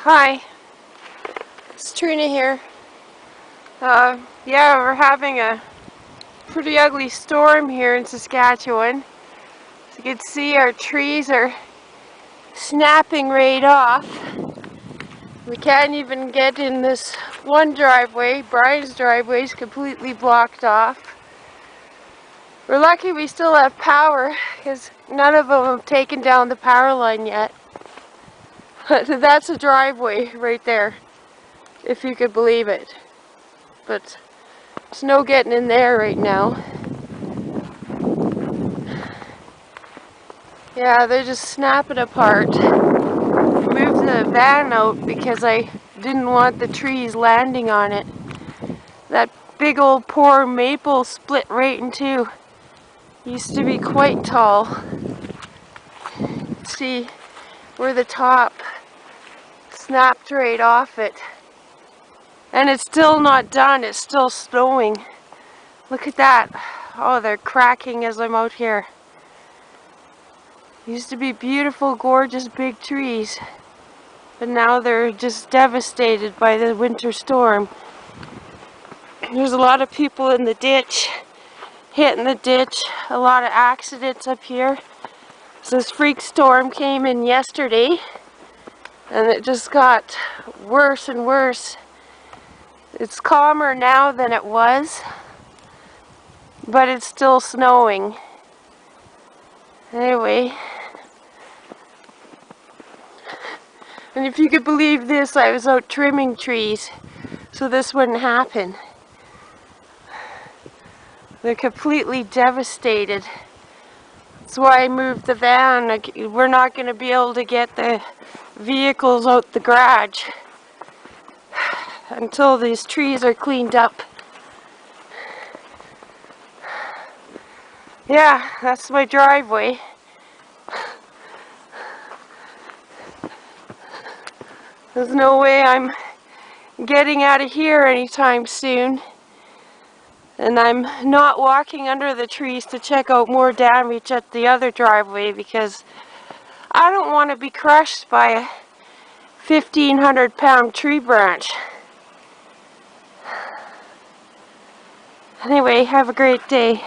Hi, it's Trina here. Yeah, we're having a pretty ugly storm here in Saskatchewan. As you can see, our trees are snapping right off. We can't even get in this one driveway. Brian's driveway is completely blocked off. We're lucky we still have power because none of them have taken down the power line yet. That's a driveway right there, if you could believe it. But there's no getting in there right now. Yeah, they're just snapping apart. I moved the van out because I didn't want the trees landing on it. That big old poor maple split right in two. Used to be quite tall. See where the top snapped right off it. And it's still not done, it's still snowing. Look at that. Oh, they're cracking as I'm out here. Used to be beautiful, gorgeous big trees. But now they're just devastated by the winter storm. There's a lot of people in the ditch, hitting the ditch. A lot of accidents up here. So this freak storm came in yesterday, and it just got worse and worse. It's calmer now than it was, but it's still snowing. Anyway, and if you could believe this, I was out trimming trees so this wouldn't happen. They're completely devastated. That's why I moved the van. We're not going to be able to get the vehicles out the garage until these trees are cleaned up. Yeah, that's my driveway. There's no way I'm getting out of here anytime soon. And I'm not walking under the trees to check out more damage at the other driveway because I don't want to be crushed by a 1,500-pound tree branch. Anyway, have a great day.